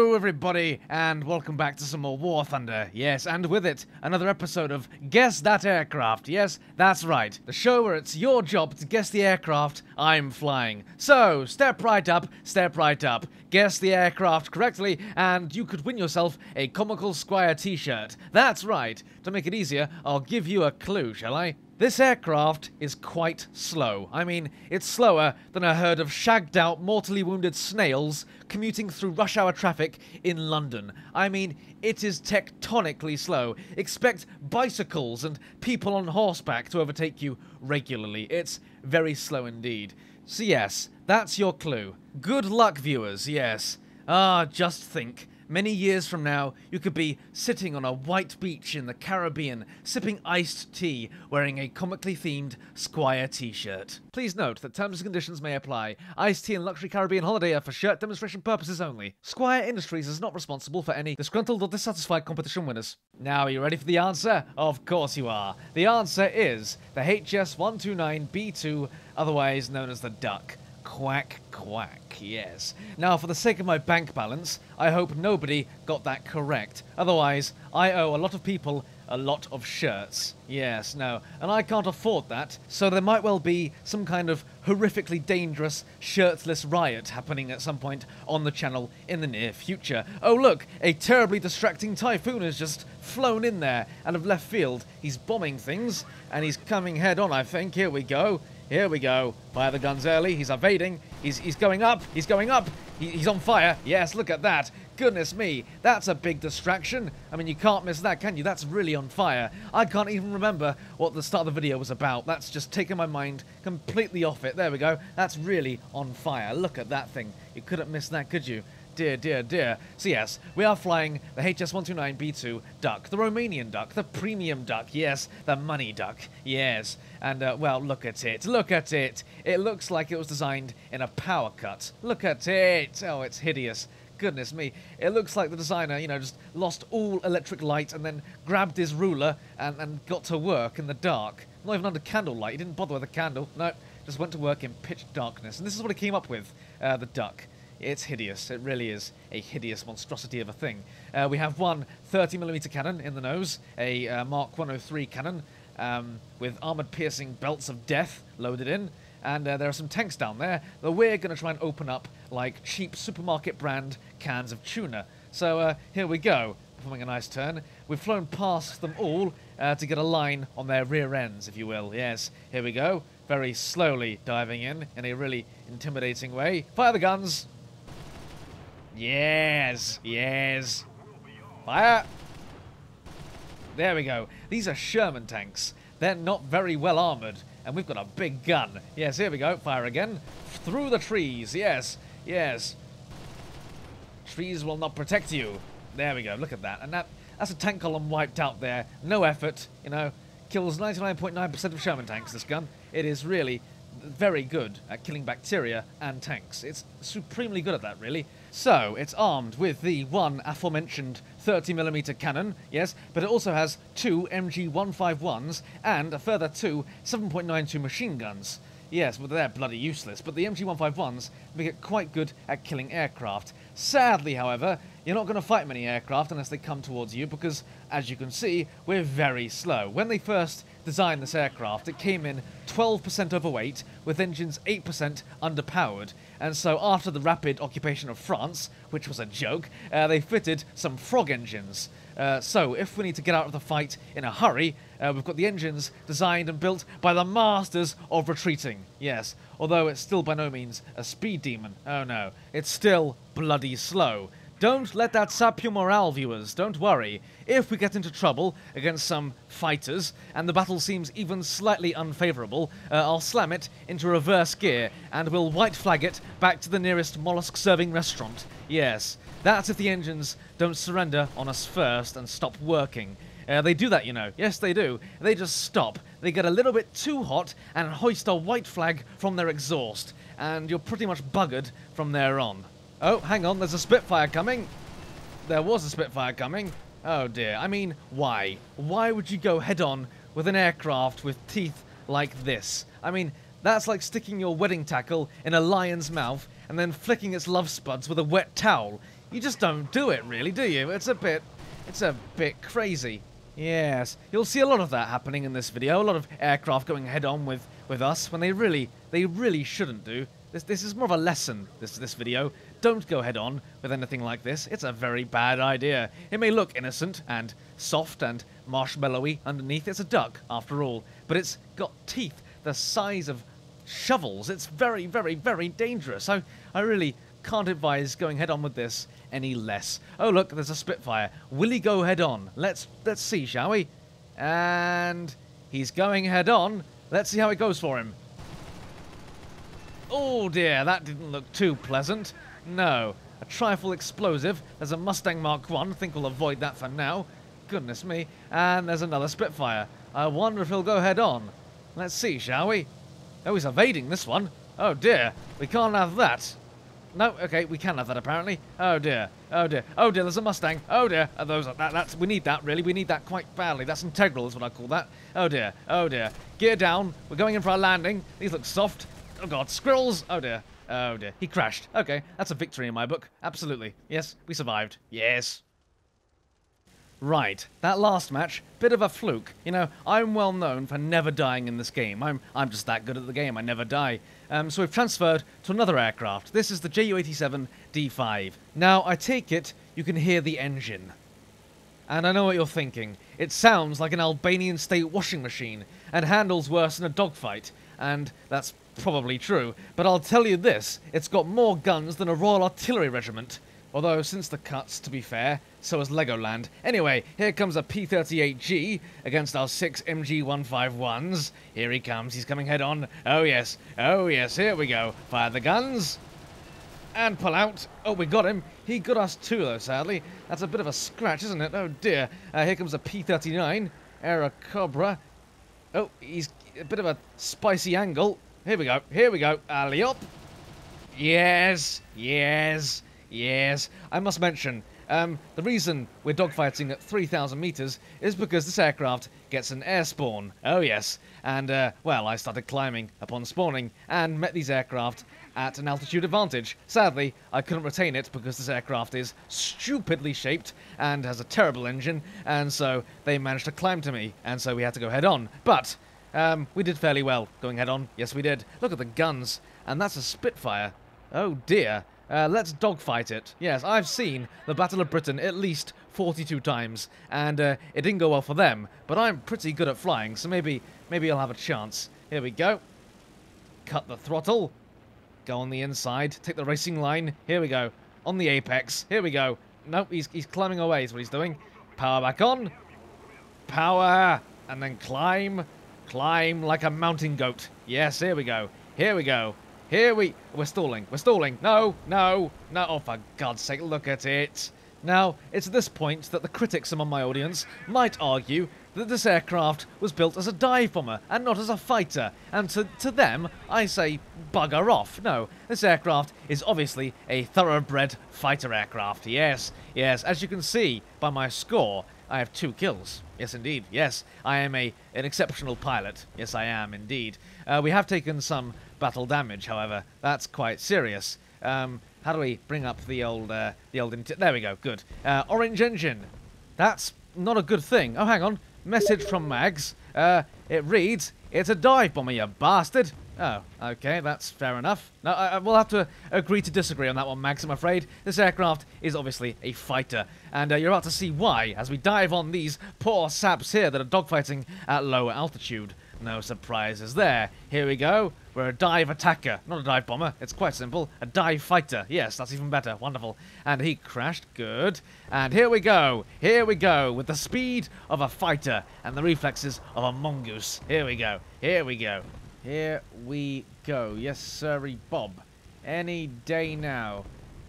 Hello everybody, and welcome back to some more War Thunder. Yes, and with it, another episode of Guess That Aircraft. Yes, that's right. The show where it's your job to guess the aircraft I'm flying. So, step right up, guess the aircraft correctly, and you could win yourself a comical Squire t-shirt. That's right. To make it easier, I'll give you a clue, shall I? This aircraft is quite slow. I mean, it's slower than a herd of shagged-out, mortally wounded snails commuting through rush-hour traffic in London. I mean, it is tectonically slow. Expect bicycles and people on horseback to overtake you regularly. It's very slow indeed. So yes, that's your clue. Good luck, viewers, yes. Just think. Many years from now, you could be sitting on a white beach in the Caribbean, sipping iced tea, wearing a comically themed Squire t-shirt. Please note that terms and conditions may apply. Iced tea and luxury Caribbean holiday are for shirt demonstration purposes only. Squire Industries is not responsible for any disgruntled or dissatisfied competition winners. Now, are you ready for the answer? Of course you are. The answer is the HS-129B2, otherwise known as the Duck. Quack, quack, yes. Now, for the sake of my bank balance, I hope nobody got that correct. Otherwise, I owe a lot of people a lot of shirts. Yes, no, and I can't afford that, so there might well be some kind of horrifically dangerous shirtless riot happening at some point on the channel in the near future. Oh look, a terribly distracting typhoon has just flown in there out of left field. He's bombing things, and he's coming head on, I think. Here we go. Here we go. Fire the guns early. He's evading. He's going up. He's going up. He's on fire. Yes, look at that. Goodness me. That's a big distraction. I mean, you can't miss that, can you? That's really on fire. I can't even remember what the start of the video was about. That's just taken my mind completely off it. There we go. That's really on fire. Look at that thing. You couldn't miss that, could you? Dear, dear, dear. So yes, we are flying the HS-129B2 Duck, the Romanian Duck, the premium Duck, yes, the money Duck, yes. And, well, look at it, look at it. It looks like it was designed in a power cut. Look at it. Oh, it's hideous. Goodness me. It looks like the designer, you know, just lost all electric light and then grabbed his ruler and got to work in the dark. Not even under candlelight. He didn't bother with a candle. No, just went to work in pitch darkness. And this is what he came up with, the Duck. It's hideous. It really is a hideous monstrosity of a thing. We have one 30mm cannon in the nose, a Mark 103 cannon with armored-piercing belts of death loaded in, and there are some tanks down there that we're going to try and open up like cheap supermarket brand cans of tuna. So here we go, performing a nice turn. We've flown past them all to get a line on their rear ends, if you will. Yes, here we go. Very slowly diving in a really intimidating way. Fire the guns! Yes, yes. Fire. There we go. These are Sherman tanks. They're not very well armored, and we've got a big gun. Yes, here we go. Fire again. Through the trees. Yes, yes. Trees will not protect you. There we go. Look at that. And that's a tank column wiped out there. No effort, you know. Kills 99.9% of Sherman tanks, this gun. It is really very good at killing bacteria and tanks. It's supremely good at that, really. So, it's armed with the one aforementioned 30mm cannon, yes, but it also has two MG151s and a further two 7.92 machine guns. Yes, but they're bloody useless, but the MG151s make it quite good at killing aircraft. Sadly, however, you're not going to fight many aircraft unless they come towards you because, as you can see, we're very slow. When they first designed this aircraft, it came in 12% overweight, with engines 8% underpowered, and so after the rapid occupation of France, which was a joke, they fitted some frog engines. So if we need to get out of the fight in a hurry, we've got the engines designed and built by the masters of retreating. Yes, although it's still by no means a speed demon. Oh no, it's still bloody slow. Don't let that sap your morale, viewers. Don't worry. If we get into trouble against some fighters, and the battle seems even slightly unfavourable, I'll slam it into reverse gear, and we'll white flag it back to the nearest mollusk-serving restaurant. Yes, that's if the engines don't surrender on us first and stop working. They do that, you know. Yes, they do. They just stop. They get a little bit too hot and hoist a white flag from their exhaust, and you're pretty much buggered from there on. Oh, hang on, there's a Spitfire coming. There was a Spitfire coming. Oh dear, I mean, why? Why would you go head-on with an aircraft with teeth like this? I mean, that's like sticking your wedding tackle in a lion's mouth and then flicking its love spuds with a wet towel. You just don't do it, really, do you? It's a bit crazy. Yes, you'll see a lot of that happening in this video. A lot of aircraft going head-on with us when they really shouldn't do. This is more of a lesson, this video. Don't go head-on with anything like this. It's a very bad idea. It may look innocent and soft and marshmallowy underneath. It's a duck, after all. But it's got teeth the size of shovels. It's very dangerous. I really can't advise going head-on with this any less. Oh, look, there's a Spitfire. Will he go head-on? Let's see, shall we? And he's going head-on. Let's see how it goes for him. Oh, dear, that didn't look too pleasant. No, a trifle explosive. There's a Mustang Mark 1. I think we'll avoid that for now. Goodness me. And there's another Spitfire. I wonder if he'll go head-on. Let's see, shall we? Oh, he's evading this one. Oh, dear. We can't have that. No, okay, we can have that, apparently. Oh, dear. Oh, dear. Oh, dear, there's a Mustang. Oh, dear. We need that, really. We need that quite badly. That's integral, is what I call that. Oh, dear. Oh, dear. Gear down. We're going in for our landing. These look soft. Oh, God. Squirrels. Oh, dear. Oh, dear. He crashed. Okay, that's a victory in my book. Absolutely. Yes, we survived. Yes. Right, that last match, bit of a fluke. You know, I'm well known for never dying in this game. I'm just that good at the game, I never die. So we've transferred to another aircraft. This is the Ju-87 D5. Now, I take it you can hear the engine. And I know what you're thinking. It sounds like an Albanian state washing machine, and handles worse than a dogfight. And that's probably true, but I'll tell you this, it's got more guns than a Royal Artillery regiment. Although, since the cuts, to be fair, so has Legoland. Anyway, here comes a P-38G against our 6 MG-151s. Here he comes, he's coming head on. Oh yes, here we go. Fire the guns. And pull out. Oh, we got him. He got us too, though, sadly. That's a bit of a scratch, isn't it? Oh dear. Here comes a P-39. Aero Cobra. Oh, he's a bit of a spicy angle. Here we go. Alley-up. Yes. I must mention, the reason we're dogfighting at 3,000 meters is because this aircraft gets an air spawn. Oh yes. And, well, I started climbing upon spawning and met these aircraft at an altitude advantage. Sadly, I couldn't retain it because this aircraft is stupidly shaped and has a terrible engine, and so they managed to climb to me, and so we had to go head on. But, we did fairly well going head on. Yes, we did. Look at the guns. And that's a Spitfire. Oh dear. Let's dogfight it. Yes, I've seen the Battle of Britain at least 42 times, and it didn't go well for them, but I'm pretty good at flying, so maybe I'll have a chance. Here we go. Cut the throttle. Go on the inside. Take the racing line. Here we go. On the apex. Here we go. Nope, he's climbing away is what he's doing. Power back on. Power. And then climb. Climb like a mountain goat. Yes, here we go. We're stalling. No. Oh, for God's sake, look at it. Now, it's at this point that the critics among my audience might argue that this aircraft was built as a dive bomber and not as a fighter. And to them, I say, bugger off. No, this aircraft is obviously a thoroughbred fighter aircraft. Yes. As you can see by my score, I have 2 kills. Yes, indeed. Yes, I am an exceptional pilot. Yes, I am, indeed. We have taken some battle damage, however. That's quite serious. How do we bring up the old there we go, good. Orange engine. That's not a good thing. Oh, hang on. Message from Mags. It reads, it's a dive bomber, you bastard. Oh, okay, that's fair enough. No, we'll have to agree to disagree on that one, Mags, I'm afraid. This aircraft is obviously a fighter, and you're about to see why as we dive on these poor saps here that are dogfighting at low altitude. No surprises there. Here we go. We're a dive attacker, not a dive bomber. It's quite simple. A dive fighter. Yes, that's even better. Wonderful. And he crashed. Good. And here we go. With the speed of a fighter and the reflexes of a mongoose. Here we go. Yes, sirree Bob. Any day now.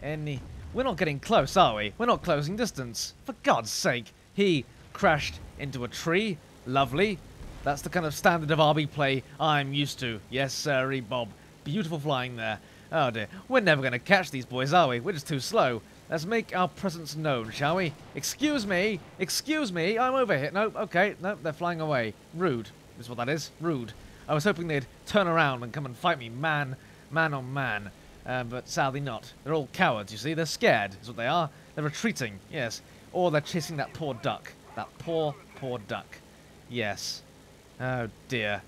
We're not getting close, are we? We're not closing distance. For God's sake. He crashed into a tree. Lovely. That's the kind of standard of RB play I'm used to. Yes, sirree Bob. Beautiful flying there. Oh dear. We're never going to catch these boys, are we? We're just too slow. Let's make our presence known, shall we? Excuse me, I'm over here. No, okay, no, they're flying away. Rude, is what that is. Rude. I was hoping they'd turn around and come and fight me man on man. but sadly not. They're all cowards, you see. They're scared, is what they are. They're retreating, yes. Or they're chasing that poor duck. That poor, poor duck. Yes. Oh, dear.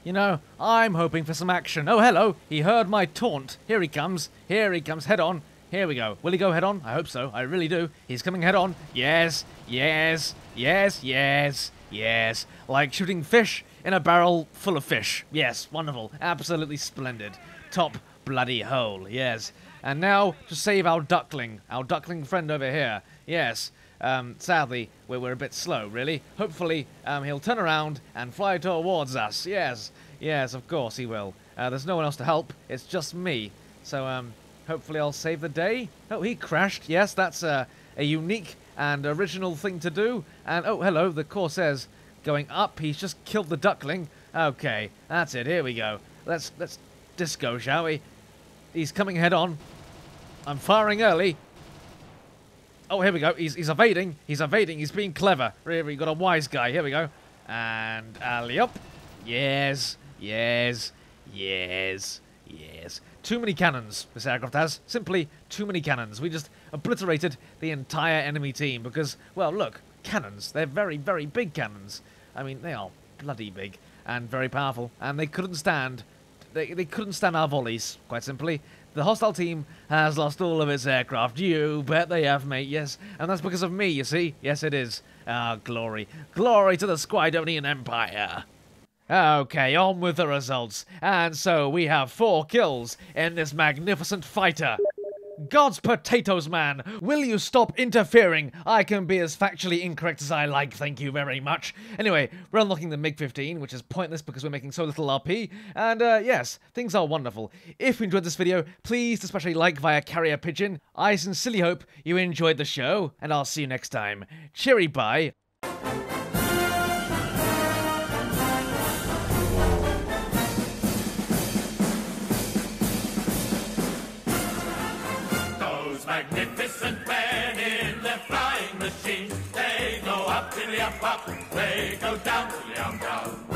You know, I'm hoping for some action. Oh, hello. He heard my taunt. Here he comes. Here he comes. Head on. Here we go. Will he go head on? I hope so. I really do. He's coming head on. Yes. Yes. Yes. Yes. Yes. Like shooting fish in a barrel full of fish. Yes. Wonderful. Absolutely splendid. Top bloody hole. Yes. And now to save our duckling friend over here. Yes. Sadly, we're a bit slow, really. Hopefully, he'll turn around and fly towards us. Yes. Yes, of course he will. There's no one else to help. It's just me. So, hopefully I'll save the day. Oh, he crashed. Yes, that's a unique and original thing to do. And, oh, hello, the Corsair's going up. He's just killed the duckling. Okay, that's it. Here we go. Let's disco, shall we? He's coming head on. I'm firing early. Oh, here we go. He's evading. He's evading. He's being clever. Really, got a wise guy. Here we go. And alley-up. Yes. Yes. Yes. Yes. Too many cannons, this aircraft has. Simply too many cannons. We just obliterated the entire enemy team because, well, look, cannons. They're very, very big cannons. I mean, they are bloody big and very powerful. And they couldn't stand... They couldn't stand our volleys, quite simply. The hostile team has lost all of its aircraft. You bet they have, mate, yes. And that's because of me, you see. Yes, it is. Ah, glory. Glory to the Squidonian Empire. Okay, on with the results. And so we have 4 kills in this magnificent fighter. God's potatoes, man! Will you stop interfering? I can be as factually incorrect as I like, thank you very much. Anyway, we're unlocking the MiG-15, which is pointless because we're making so little RP. And, yes, things are wonderful. If you enjoyed this video, please especially like via carrier pigeon. I sincerely hope you enjoyed the show, and I'll see you next time. Cheery bye. Magnificent men in their flying machines. They go up, tilly up, up. They go down, tilly down, down.